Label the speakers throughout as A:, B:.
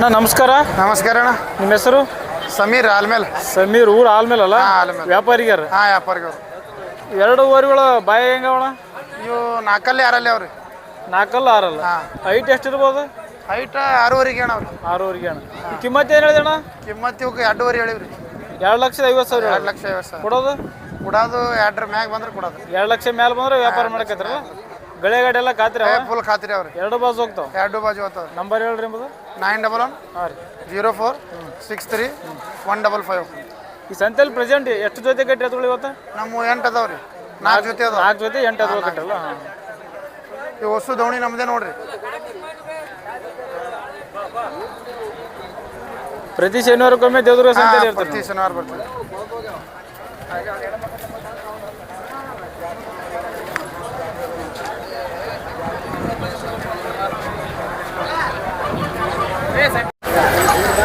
A: ಅಣ್ಣ ನಮಸ್ಕಾರ.
B: ನಮಸ್ಕಾರ ಅಣ್ಣ.
A: ನಿಮ್ಮ ಹೆಸರು?
B: ಸಮೀರ್ ಆಲ್ಮೇಲೆ.
A: ಸಮೀರ್ ಊರು ಆಲ್ಮೇಲೆ ಅಲ್ಲ? ವ್ಯಾಪಾರಿಗಾರ?
B: ಹಾಂ, ವ್ಯಾಪಾರಿಗರು.
A: ಎರಡು ಊರುಗಳ ಬಾಯ ಹೆಂಗವಣ?
B: ಇವು ನಾಲ್ಕಲ್ಲಿ ಆರಲ್ಲಿ ಅವ್ರಿ.
A: ನಾಲ್ಕಲ್ಲ ಆರಲ್ಲ? ಹೈಟ್ ಎಷ್ಟಿರ್ಬೋದು?
B: ಹೈಟ್ 6ವರೆಗೆ ಅಣ್ಣ ಅವ್ರಿ.
A: 6ವರೆಗೆ ಅಣ್ಣ. ಕಿಮ್ಮತ್ತು ಏನು ಹೇಳಿದೆ ಅಣ್ಣ?
B: ಕಿಮ್ಮತ್ತು ಇವಕ್ಕೆ 2.5 ಹೇಳಿವ್ರಿ.
A: 2,50,000.
B: 2,50,000
A: ಕೊಡೋದು?
B: ಕೊಡೋದು 2 ಮ್ಯಾಗ ಬಂದ್ರೆ ಕೊಡೋದು.
A: 2 ಲಕ್ಷ ಮೇಲೆ ಬಂದ್ರೆ ವ್ಯಾಪಾರ ಮಾಡಕತ್ತಾರಲ್ಲ? ಗಳೆ ಗಾಡಿ ಎಲ್ಲ ಖಾತ್ರಿ?
B: ಫುಲ್ ಖಾತ್ರಿ ಅವ್ರಿ.
A: 2 ಬಾಜು ಹೋಗ್ತಾವ?
B: 2 ಬಾಜು ಹೋಗ್ತಾವ್ರಿ.
A: ನಂಬರ್ ಹೇಳ್ರಿ ಎಂಬುದು?
B: 911
A: ಹಾಂ ರೀ
B: 04 63 155.
A: ಈ ಸಂತೆಯಲ್ಲಿ ಪ್ರೆಸೆಂಟ್ ಎಷ್ಟು ಜೊತೆ ಕಟ್ಟಿ ಎತ್ತುಗಳು ಇವತ್ತು?
B: ನಮ್ಮ 8 ಅದಾವ್ರಿ. 4 ಜೊತೆ ಅದಾವ.
A: 4 ಜೊತೆ 8 ಎತ್ತುಗಳು ಕಟ್ಟಲ್ಲ?
B: ಈ ಹೊಸ ದವಣಿ ನಮ್ಮದೇ ನೋಡ್ರಿ.
A: ಪ್ರತಿ ಶನಿವಾರಕ್ಕೊಮ್ಮೆ ದೇವದುರ್ಗ ಸಂತೆಯಲ್ಲಿ ಇರ್ತಾರೆ?
B: ಪ್ರತಿ ಶನಿವಾರ ಬರ್ತೀವಿ.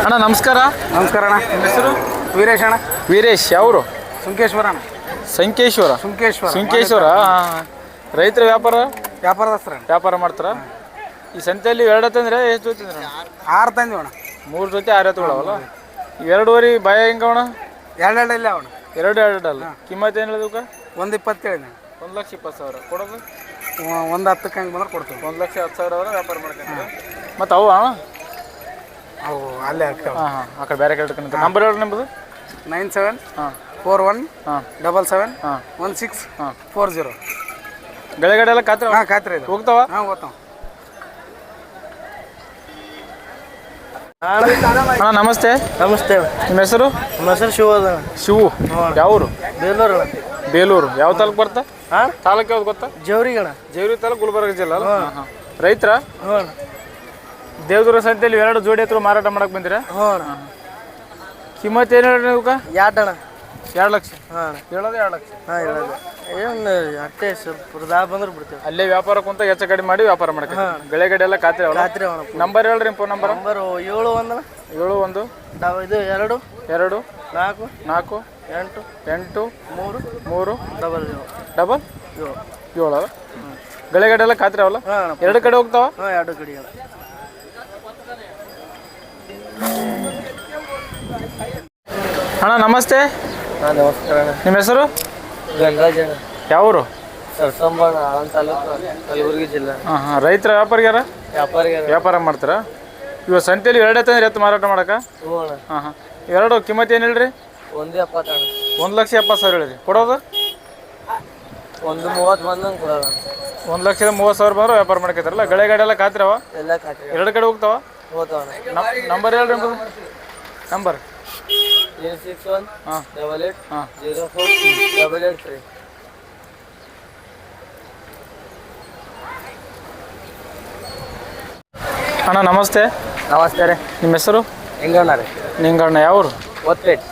A: ಅಣ್ಣ ನಮಸ್ಕಾರ.
B: ನಮಸ್ಕಾರ ಅಣ್ಣ.
A: ನಿಮ್ಮ ಹೆಸರು?
B: ವೀರೇಶ್ ಅಣ್ಣ.
A: ವೀರೇಶ್ ಯಾವರು?
B: ಸುಂಕೇಶ್ವರ ಅಣ್ಣ.
A: ಸಂಕೇಶ್ವರ? ಸುಂಕೇಶ್ವರ. ರೈತರ
B: ವ್ಯಾಪಾರದಸ್ತ್ರ
A: ವ್ಯಾಪಾರ ಮಾಡ್ತಾರ? ಈ ಸಂತೆಯಲ್ಲಿ 2 ತಂದ್ರೆ ಎಷ್ಟು ಜೊತೆ?
B: 6 ತಂದಿವಿ ಅಣ್ಣ.
A: 3 ಜೊತೆ 6 ಎತ್ತುಗಳವಲ್ಲ? 2.5 ಬಾಯ ಹೆಂಗವಣ?
B: 2 ಇಲ್ಲ ಅವಣ.
A: 2 ಅಲ್ಲ? ಕಿಮ್ಮತ್ತು ಏನು ಹೇಳಿದಕ್ಕೆ?
B: 1.20 ಹೇಳಿದೆ.
A: 1,20,000 ಕೊಡೋದು?
B: 1.10 ಹಂಗೆ ಬಂದ್ರೆ ಕೊಡ್ತೀವಿ.
A: 1,10,000 ವ್ಯಾಪಾರ ಮಾಡ್ಕೊಂಡ್ರೆ ಮತ್ತು ಅವು
B: ಅವು ಅಲ್ಲೇ ಆಗ್ತಾವೆ.
A: ಹಾಂ ಆ ಕಡೆ ಬೇರೆ ಕಡೆ ನಂಬರ್ ಹೇಳ್ರಿ ನಿಮ್ಮದು?
B: 97
A: ಹಾಂ
B: 41
A: ಹಾಂ
B: 77
A: ಹಾಂ
B: 16
A: ಹಾಂ
B: 40.
A: ಗೆಳೆಗಡೆ ಎಲ್ಲ ಖಾತ್ರಿ?
B: ಹಾಂ ಖಾತ್ರಿ ಇದೆ.
A: ಹೋಗ್ತಾವ?
B: ಹಾಂ ಹೋಗ್ತಾವ.
A: ಅಣ್ಣ ನಮಸ್ತೆ.
B: ನಮಸ್ತೆ.
A: ನಿಮ್ಮ ಹೆಸರು?
B: ನಮ್ಮ ಹೆಸರು ಶಿವ ಅದ.
A: ಶಿವು. ಯಾವೂರು?
B: ಬೇಲೂರು.
A: ಬೇಲೂರು. ಯಾವ ತಾಲೂಕು ಬರ್ತಾ?
B: ಹಾಂ
A: ತಾಲೂಕು ಯಾವ್ದು ಗೊತ್ತಾ?
B: ಜವರಿಗೆ ಅಣ್ಣ.
A: ಜೇವರಿ ತಾಲೂಕು, ಗುಲ್ಬರ್ಗ ಜಿಲ್ಲಾ ಅಲ್ಲ? ಹಾಂ ರೈತರ?
B: ಹ್ಞೂ ಅಣ್ಣ.
A: ದೇವದುರ್ಗ ಸಂತೆಯಲ್ಲಿ 2 ಜೋಡಿ ಎತ್ತುಗಳು ಮಾರಾಟ ಮಾಡಕ್ಕೆ ಬಂದಿರಾ?
B: ಹ್ಞೂ ಅಣ್ಣ.
A: ಕಿಮ್ಮತ್ತು ಏನು ಹೇಳ್ರಿ ನೀವು?
B: 2 ಅಣ್ಣ.
A: 2 ಲಕ್ಷ?
B: ಹಾಂ
A: ಹೇಳೋದು 2 ಲಕ್ಷ?
B: ಹಾಂ ಹೇಳೋದು ಏನು ಅಷ್ಟೇ ಸ್ವಲ್ಪ ಬಂದ್ರೆ ಬಿಡ್ತೀವಿ.
A: ಅಲ್ಲೇ ವ್ಯಾಪಾರ ಕುಂತ ಹೆಚ್ಚು ಕಡಿಮೆ ಮಾಡಿ ವ್ಯಾಪಾರ ಮಾಡಕ್ಕೆ. ಗೆಳೆಗಡೆ ಎಲ್ಲ ಖಾತ್ರಿ ಅವಲ್ಲ?
B: ಖಾತ್ರಿ ಅವಣ.
A: ನಂಬರ್ ಹೇಳ್ರಿ, ಫೋನ್ ನಂಬರ್?
B: ನಂಬರು 71
A: 71
B: ಇದು 2
A: 2
B: 4
A: 4
B: 8
A: 8
B: 3
A: 3
B: ಡಬಲ್
A: 7 ಗೆಳೆಗಡೆ ಎಲ್ಲ ಖಾತ್ರಿ ಅವಲ್ಲ?
B: ಹಾಂ
A: 2 ಕಡೆ ಹೋಗ್ತಾವ?
B: ಹಾಂ 2 ಕಡೆ.
A: ಅಣ್ಣ ನಮಸ್ತೆ.
B: ಹಾಂ ನಮಸ್ಕಾರ.
A: ನಿಮ್ಮ ಹೆಸರು?
B: ಗಂಗರಾಜ.
A: ಯಾವೂರು?
B: ಸರ್ಸಂಬಾಣ, ಆಳಂದ ತಾಲೂಕು, ಕಲಬುರಗಿ ಜಿಲ್ಲೆ.
A: ಹಾಂ ಹಾಂ ರೈತರ ವ್ಯಾಪಾರಿಗಾರ? ವ್ಯಾಪಾರ ಮಾಡ್ತಾರ? ಇವಾಗ ಸಂತೆಯಲ್ಲಿ 2 ತಂದ್ರೆ ಎತ್ತು ಮಾರಾಟ ಮಾಡಕ್ಕೆ?
B: ಹ್ಞೂ ಅಣ್ಣ.
A: ಹಾಂ ಹಾಂ 2 ಕಿಮ್ಮತ್ತು ಏನು ಹೇಳ್ರಿ?
B: 1.70 ಅಣ್ಣ.
A: 1,70,000 ಹೇಳಿರಿ. ಕೊಡೋದು?
B: 1.30 ಬಂದಂಗೆ ಕೊಡೋಣ.
A: 1,30,000 ಬಂದ್ರೆ ವ್ಯಾಪಾರ ಮಾಡ್ಕೊತಾರಲ್ಲ? ಗೆಳೆಗಡೆ ಎಲ್ಲ ಖಾತ್ರಿ ಅವ?
B: ಎಲ್ಲ ಖಾತ್ರಿ.
A: 2 ಕಡೆ ಹೋಗ್ತಾವ?
B: ಹೋಗ್ತಾವಣ್ಣ.
A: ನಂಬರ್ ಹೇಳ್ರಿ ಎಂಬುದು? ನಂಬರ್?
B: 861
A: ಹಾಂ
B: 88
A: ಹಾಂ
B: 04 883.
A: ಅಣ್ಣ ನಮಸ್ತೆ.
B: ನಮಸ್ತೆ ರೀ.
A: ನಿಮ್ಮ ಹೆಸರು?
B: ಹೆಂಗಣ್ಣ ರೀ?
A: ನಿಂಗಣ್ಣ. ಯಾವೂರು?
B: ಒತ್ಪೇಟೆ.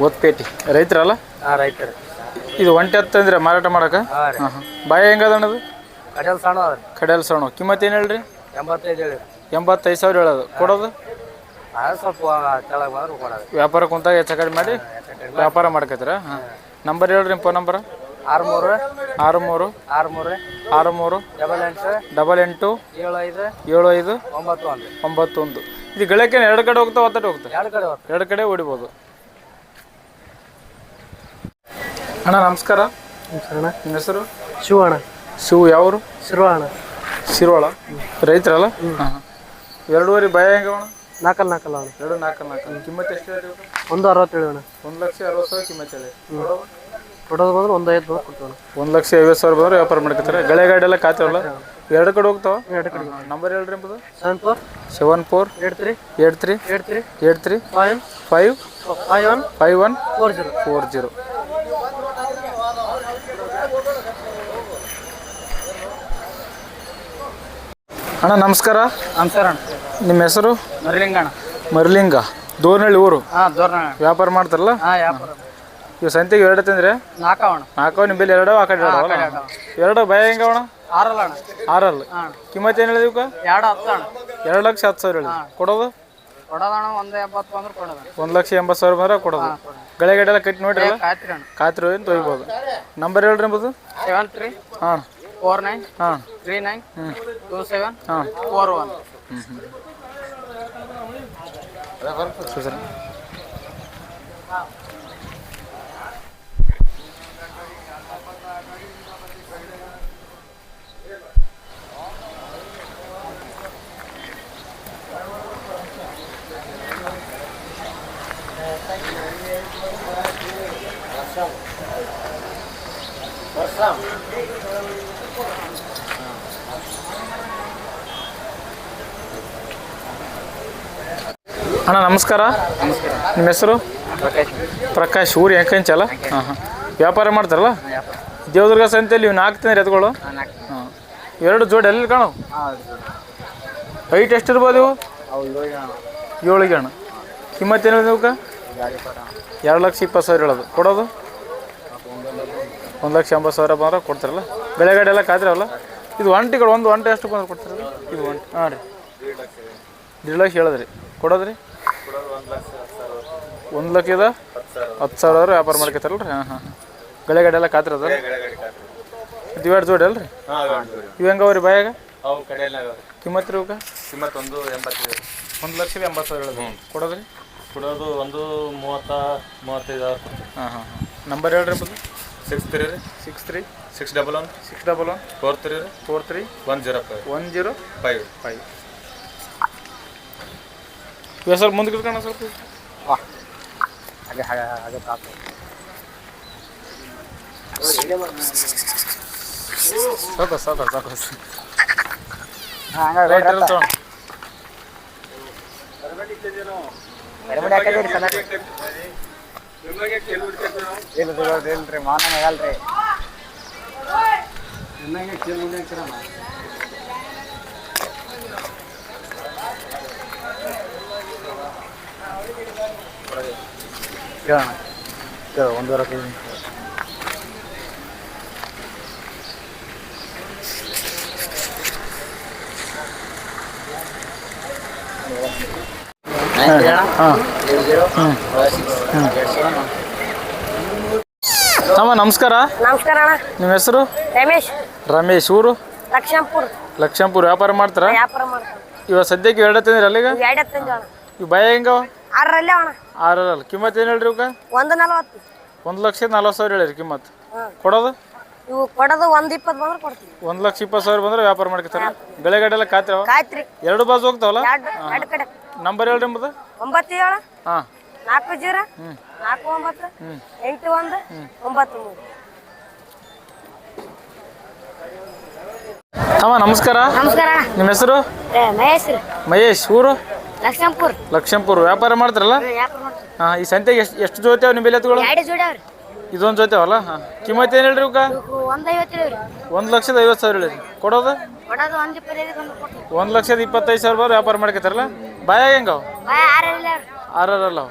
A: ಒತ್ಪೇಟೆ. ರೈತರಲ್ಲ?
B: ಹಾಂ ರೈತರು.
A: ಇದು ಒಂಟಿ ಹತ್ತಂದ್ರೆ ಮಾರಾಟ ಮಾಡಕ್ಕೆ?
B: ಹಾಂ ರೀ.
A: ಹಾಂ ಹಾಂ ಬಾಯ ಹೆಂಗದ ಅಣ್ಣದು?
B: ಕಡಲ್ ಸಣ್ಣ ಅದ ರೀ.
A: ಕಡೆಯಲ್ಲಿ ಸಣ್ಣ. ಕಿಮ್ಮತ್ತು ಏನು ಹೇಳ್ರಿ?
B: 85 ಹೇಳಿ.
A: 85,000 ಹೇಳೋದು. ಕೊಡೋದು?
B: ಅದು ಸ್ವಲ್ಪ ಕೆಳಗೆ ಬಂದ್ರೆ ಕೊಡೋದು.
A: ವ್ಯಾಪಾರ ಕುಂತಾಗ ಹೆಚ್ಚು ಕಡಿಮೆ ಮಾಡಿ ವ್ಯಾಪಾರ ಮಾಡ್ಕೊತೀರ? ಹಾಂ ನಂಬರ್ ಹೇಳ್ರಿ, ಫೋನ್ ನಂಬರ್?
B: 63
A: 63
B: 63
A: 63
B: 88
A: 88
B: 75
A: 75
B: 91.
A: 91. ಇದು ಗಳಕ್ಕೆ 2 ಕಡೆ ಹೋಗ್ತಾವ? ಒತ್ತಟ್ಟು ಹೋಗ್ತಾವೆ?
B: 2 ಕಡೆ ಹೋಗ್ತಾರೆ.
A: 2 ಕಡೆ ಹೊಡಿಬೋದು. ಅಣ್ಣ ನಮಸ್ಕಾರ.
B: ಅಣ್ಣ
A: ನಿಮ್ಮ ಹೆಸರು?
B: ಶಿವ ಅಣ್ಣ.
A: ಶಿವು. ಯಾವರು?
B: ಶಿರುವ ಅಣ್ಣ.
A: ಶಿರೋಳ. ರೈತರಲ್ಲ? ಹಾಂ ಹಾಂ 2.5 ಬಾಯ ಹೆಂಗವಣ?
B: 4 ಅಣ್ಣ.
A: 2 4 ಕಿಮ್ಮತ್ತು ಎಷ್ಟು ಹೇಳಿ?
B: 1.60 ಅಣ್ಣ.
A: 1,60,000 ಕಿಮ್ಮತ್ತು ಹೇಳಿ.
B: ಕೊಡೋದು ಬಂದ್ರೆ 1.50 ಬಂದ್ರೆ ಕೊಡ್ತೀವಿ.
A: 1,50,000 ಬಂದ್ರೆ ವ್ಯಾಪಾರ ಮಾಡ್ಕೊತಾರೆ. ಗೆಳೆಗಾಡಿ ಎಲ್ಲ ಖಾತೆವಲ್ಲ? 2 ಕಡೆ ಹೋಗ್ತಾವ?
B: 2 ಕಡೆ.
A: ನಂಬರ್ ಹೇಳ್ರಿ ಎಂಬುದು?
B: 74
A: 74
B: 83
A: 83
B: 83
A: 83
B: 5
A: 5
B: 51
A: 51
B: 40.
A: 40. ಅಣ್ಣ ನಮಸ್ಕಾರ.
B: ನಮಸ್ಕಾರ ಅಣ್ಣ.
A: ನಿಮ್ಮ ಹೆಸರು?
B: ಮರಿಲಿಂಗಣ್ಣ.
A: ಮರಲಿಂಗ. ದೋರ್ನಹಳ್ಳಿ ಊರು?
B: ಹಾಂ ದೋರ್ನ.
A: ವ್ಯಾಪಾರ ಮಾಡ್ತಾರಲ್ಲ?
B: ಹಾಂ ವ್ಯಾಪಾರ.
A: ಇವು ಸಂತೆಗೆ 2 ತಂದ್ರೆ?
B: 4 ಅವಣ.
A: 4 ನಿಮ್ಮ ಬೆಲೆ 2 ಆ ಕಡೆ 2 ಬಾಯ ಹೆಂಗವಣ?
B: 6 ಅಣ್ಣ.
A: 6 ಅಲ್ಲ? ಕಿಮ್ಮತ್ತು ಏನು ಹೇಳಿದ್ವಿ?
B: 2.10 ಅಣ್ಣ.
A: 2,10,000 ಹೇಳಿ. ಕೊಡೋದು?
B: ಕೊಡೋದಣ್ಣ 1.80 ಬಂದ್ರೆ ಕೊಡೋದು.
A: 1,80,000 ಬಂದ್ರೆ ಕೊಡೋದು. ಗೆಳೆಗಡೆ ಎಲ್ಲ ಕಟ್ಟಿ ನೋಡ್ರಿ?
B: ಖಾತ್ರಿ ಅಣ್ಣ.
A: ಖಾತ್ರಿ ಏನು ತೊಯ್ಬೋದು. ನಂಬರ್ ಹೇಳ್ರಿ ಎಂಬುದು?
B: 73
A: ಹಾಂ
B: 49
A: ಹಾಂ
B: 39 27
A: ಹಾಂ
B: 41.
A: ಸರ್ ಅಣ್ಣ ನಮಸ್ಕಾರ. ನಿಮ್ಮ ಹೆಸರು? ಪ್ರಕಾಶ್. ಊರು ಎಂಕಂಚಲ್ಲ? ಹಾಂ. ವ್ಯಾಪಾರ ಮಾಡ್ತಾರಲ್ಲ? ದೇವದುರ್ಗ ಸಂತೆಯಲ್ಲಿ ಇವು 4 ತಿಂದ್ರೆ ಎತ್ಗಳು. ಹಾಂ. 2 ಜೋಡಿ ಎಲ್ಲಿ ಕಾಣವು? ಹೈಟ್ ಎಷ್ಟಿರ್ಬೋದು ಇವು? 7 ಅಣ್ಣ. ಕಿಮ್ಮತ್ತೇನು ಇವಕ್ಕೆ? 2,20,000 ಹೇಳೋದು. ಕೊಡೋದು 1,80,000 ಬಂದ್ರೆ ಕೊಡ್ತಾರಲ್ಲ? ಬೆಳೆಗಡೆ ಎಲ್ಲ ಕಾದ್ರವಲ್ಲ? ಇದು ಒಂಟಿಗಳು ಒಂದು ಒಂಟೆ ಎಷ್ಟು ಬಂದ್ರೆ ಕೊಡ್ತಾರಲ್ಲ? ಇದು ಒಂಟೆ. ಹಾಂ ರೀ. 1,00,000 ಲಕ್ಷ ಹೇಳೋದ್ರಿ. ಕೊಡೋದ್ರಿ 1,10,000 ವ್ಯಾಪಾರ ಮಾಡ್ಕೊತಾರಲ್ಲ ರೀ. ಹಾಂ ಹಾಂ. ಗಳೆಗಡೆ ಎಲ್ಲ ಕಾತಿರದ ಇದು 2 ಜೋಡಿ ಅಲ್ರಿ? ಇವು ಹೆಂಗವ್ರಿ ಬಾಯಾಗ? ಕಿಮ್ಮತ್ತು ರೀ ಇವಕ್ಕೆ?
C: ಕಿಮ್ಮತ್ತು 1,80,000.
A: 1,80,000 ಹೇಳೋದು. ಕೊಡೋದ್ರಿ?
C: ಕೊಡೋದು 1,30,000-35,000.
A: ಹಾಂ ಹಾಂ ಹಾಂ. ನಂಬರ್ ಹೇಳ್ರಿ ಬದು?
C: 63 ರೀ
A: 63
C: 611
A: 611
C: 43 ರೀ
A: 43
C: 105
A: 105. ಇವಾಗ ಸ್ವಲ್ಪ ಮುಂದಕ್ಕೆ ಇಟ್ಕೋಣ ಸ್ವಲ್ಪ. ಸಾಕು ತಮ್ಮ ನಮಸ್ಕಾರ.
D: ನಮಸ್ಕಾರ ಅಣ್ಣ.
A: ನಿಮ್ಮ ಹೆಸರು?
D: ರಮೇಶ್.
A: ರಮೇಶ್. ಊರು?
D: ಲಕ್ಷಂಪುರ.
A: ವ್ಯಾಪಾರ ಮಾಡ್ತಾರ?
D: ವ್ಯಾಪಾರ ಮಾಡ್ತಾರೆ.
A: ಇವಾಗ ಸದ್ಯಕ್ಕೆ 2 ತಂದಿರಿ ಅಲ್ಲಿಗ?
D: 2 ತಂದಿವಿ ಅಣ್ಣ.
A: ಇವು ಭಯ ಹೆಂಗವ?
D: 6 ಅಣ್ಣ.
A: 6 ಅಲ್ಲ. ಕಿಮ್ಮತ್ತು ಏನು ಹೇಳ್ರಿ ಇವಕ್ಕೆ?
D: 1,40.
A: 1,40,000 ಹೇಳಿರಿ ಕಿಮ್ಮತ್ತು. ಕೊಡೋದು?
D: ಇವು ಕೊಡೋದು 1,20 ಬಂದ್ರೆ ಕೊಡ್ತೀವಿ.
A: 1,20,000 ಬಂದ್ರೆ ವ್ಯಾಪಾರ ಮಾಡ್ಕೊತಾರ. ಬೆಳೆಗಡೆ ಎಲ್ಲ ಕಾಯ್ತಿರವ?
D: ಕಾಯ್ತ್ರಿ.
A: 2 ಬಾಜು ಹೋಗ್ತಾವಲ್ಲ?
D: 2 ಕಡೆ.
A: ನಂಬರ್ ಹೇಳ್ರಿ ಎಂಬುದು?
D: 97
A: ಹಾಂ
D: 40 49 81 93.
A: ತಮ್ಮ ನಮಸ್ಕಾರ.
D: ನಮಸ್ಕಾರ.
A: ನಿಮ್ಮ ಹೆಸರು?
D: ಮಹೇಶ್.
A: ಮಹೇಶ್. ಊರು?
D: ಲಕ್ಷಂಪುರ.
A: ವ್ಯಾಪಾರ ಮಾಡ್ತಾರಲ್ಲ?
D: ವ್ಯಾಪಾರ ಮಾಡ್ತೀವಿ.
A: ಹಾಂ. ಈ ಸಂತೆಗೆ ಎಷ್ಟು ಜೊತೆ ನಿಮ್ಮ ಬೆಲೆ ಎತ್ತುಗಳು?
D: 2 ಜೋಡಿ ಅವ್ರಿ.
A: ಇದೊಂದು ಜೊತೆವಲ್ಲ? ಹಾಂ. ಕಿಮ್ಮತ್ತು ಏನು ಹೇಳ್ರಿ ಇವಕ್ಕೆ?
D: 150 ಹೇಳ್ರಿ.
A: 1,50,000 ಹೇಳಿರಿ. ಕೊಡೋದು?
D: ಕೊಡೋದು 1,25 ಬಂದ್ರೆ ಕೊಡ್ತೀವಿ.
A: 1,25,000 ಬಂದ್ರೆ ವ್ಯಾಪಾರ ಮಾಡ್ಕೊತಾರಲ್ಲ? ಬಾಯಾಗ ಹೆಂಗವ? 6 ಅಲ್ಲ.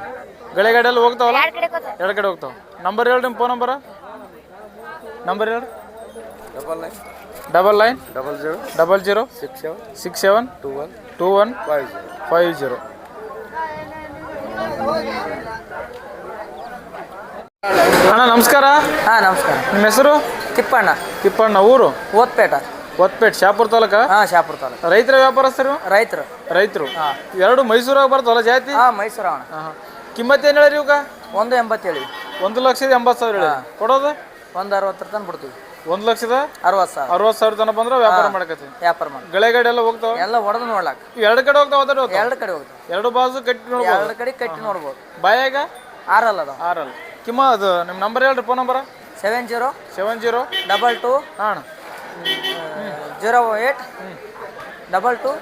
A: ಗಳೆಗಡೆ ಎಲ್ಲ ಹೋಗ್ತಾವಲ್ಲ? 2 ಕಡೆ ಹೋಗ್ತಾವ. ನಂಬರ್ ಹೇಳ್ರಿ ನಿಮ್ಮ ಫೋನ್ ನಂಬರ? ನಂಬರ್ ಹೇಳ್ರಿ. 99 00 67 21 50. ಅಣ್ಣ ನಮಸ್ಕಾರ.
B: ಹಾಂ ನಮಸ್ಕಾರ.
A: ನಿಮ್ಮ ಹೆಸರು?
B: ತಿಪ್ಪಣ್ಣ.
A: ಊರು?
B: ಒತ್ಪೇಟ.
A: ಶಾಪುರ ತಾಲೂಕ?
B: ಹಾಂ ಶಾಪುರ ತಾಲೂಕು.
A: ರೈತರ ವ್ಯಾಪಾರಸ್ಥರು? ರೈತರು. 2 ಮೈಸೂರಾಗ ಬರ್ತಾವಲ್ಲ ಜಾತಿ?
B: ಹಾಂ ಮೈಸೂರು ಅಣ್ಣ.
A: ಹಾಂ. ಕಿಮ್ಮತ್ತು ಏನು ಹೇಳಿರಿ ಇವಕ್ಕೆ?
B: 1,80 ಹೇಳಿ.
A: 1,80,000 ಹೇಳಿ. ಕೊಡೋದು?
B: 1,60 ತನಕ ಬಿಡ್ತೀವಿ.
A: 1,60,000 ತನಕ ಬಂದ್ರೆ ವ್ಯಾಪಾರ ಮಾಡ್ಕೊತೀವಿ.
B: ವ್ಯಾಪಾರ ಮಾಡಿ
A: ಗಳೆಗಡೆ ಎಲ್ಲ ಹೋಗ್ತಾವ?
B: ಎಲ್ಲ ಹೊಡೆದು ನೋಡ್ಲಾಕ.
A: 2 ಕಡೆ ಹೋಗ್ತಾವ?
B: 2 ಕಡೆ ಹೋಗ್ತಾವ.
A: 2 ಬಾಜು ಕಟ್ಟಿ ನೋಡ್ಬೋದು?
B: 2 ಕಡೆ ಕಟ್ಟಿ ನೋಡ್ಬೋದು.
A: ಬಾಯಾಗ?
B: 6 ಅಲ್ಲ.
A: 6 ಅಲ್ಲ. ಅದು ನಿಮ್ಮ ನಂಬರ್ ಹೇಳ್ರಿ ಫೋನ್ ನಂಬರ?
B: 70
A: 22
B: ಹಾಂ 08 22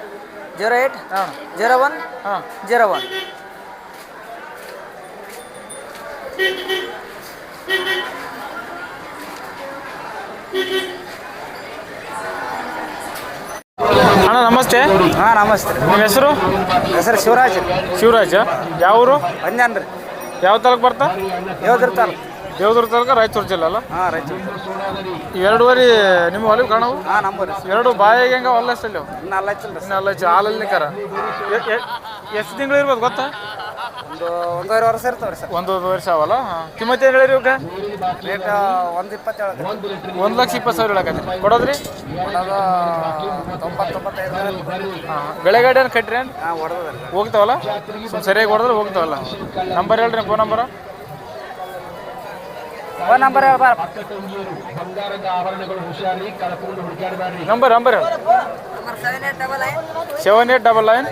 B: 08
A: ಹಾಂ
B: 01
A: ಹಾಂ
B: 01.
A: ಅಣ್ಣ ನಮಸ್ತೆ.
B: ಹಾಂ ನಮಸ್ತೆ.
A: ನಿಮ್ಮ ಹೆಸರು? ಶಿವರಾಜ. ಯಾವ ಊರು?
B: ಬಂದ್ಯಾನ್ರಿ.
A: ಯಾವ ತಾಲೂಕು ಬರ್ತಾ?
B: ದೇವದುರ್ಗ
A: ತಾಲೂಕು ರಾಯಚೂರು ಜಿಲ್ಲೆ ಅಲ್ಲ?
B: ಹಾಂ ರಾಯಚೂರು.
A: 2 ನಿಮ್ಮ ಹೊಲಿಗೆ ಕಾಣವು?
B: ಹಾಂ ನಂಬರ್
A: 2 ಬಾಯಿಗೆ ಹೆಂಗ ಹೊಲ್ಲಷ್ಟಲ್ಲಿ?
B: ಇನ್ನಲ್ಲ
A: ಹಾಲಲ್ಲಿ ಕರ ಎಷ್ಟು ತಿಂಗಳು ಇರ್ಬೋದು ಗೊತ್ತಾ?
B: ಒಂದು ಒಂದೂವರೆ ವರ್ಷ ಇರ್ತಾವ್ರಿ ಸರ್.
A: ಒಂದು ವರ್ಷ ಅವಲ್ಲ. ಕಿಮ್ಮತ್ತು ಏನು ಹೇಳಿರಿ ಇವಾಗ?
B: ರೇಟ್ 1.20
A: 1,20,000 ಹೇಳಕತ್ತೀರಿ. ಕೊಡೋದ್ರಿ?
B: ಅದು 90-95.
A: ಹಾಂ. ಬೆಳೆಗಾಡಿ ಏನು ಕಟ್ರಿ ಏನು
B: ಹಾಂ ಹೊಡೆದ
A: ಹೋಗ್ತಾವಲ್ಲ? ಸರಿಯಾಗಿ ಹೊಡೆದ್ರೆ ಹೋಗ್ತಾವಲ್ಲ. ನಂಬರ್ ಹೇಳ್ರಿ, ಫೋನ್ ನಂಬರ.
B: ಫೋನ್ ನಂಬರ್ ಹೇಳ್ಬಾರ.
A: ನಂಬರ್ ಹೇಳಿ. 7899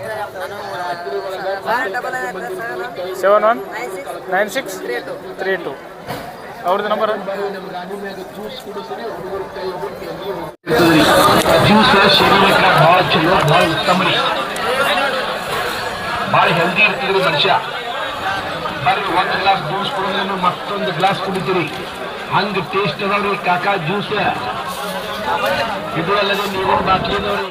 A: 719632. ಅವ್ರದ್ದು ನಂಬರ್.
E: ಜ್ಯೂಸ್ ಶರೀರಕ್ಕೆ ಭಾಳ ಚಲೋ, ಭಾಳ ಉತ್ತಮ ರೀ. ಭಾಳ ಹೆಲ್ದಿ ಇರ್ತಿದ್ರಿ ಮನುಷ್ಯ. ಬರ್ರಿ ಒಂದು ಗ್ಲಾಸ್ ಜ್ಯೂಸ್ ಕುಡಿದ್ರೆ ಮತ್ತೊಂದು ಗ್ಲಾಸ್ ಕುಡಿತೀರಿ. ಹಂಗೆ ಟೇಸ್ಟ್ ಅದಾವ್ರಿ ಕಾಕಾ ಜ್ಯೂಸ್. ಇದು ಅಲ್ಲದೆ ನೀರಿನ ಬಾಟ್ಲಿ ಅದಾವ್ರಿ.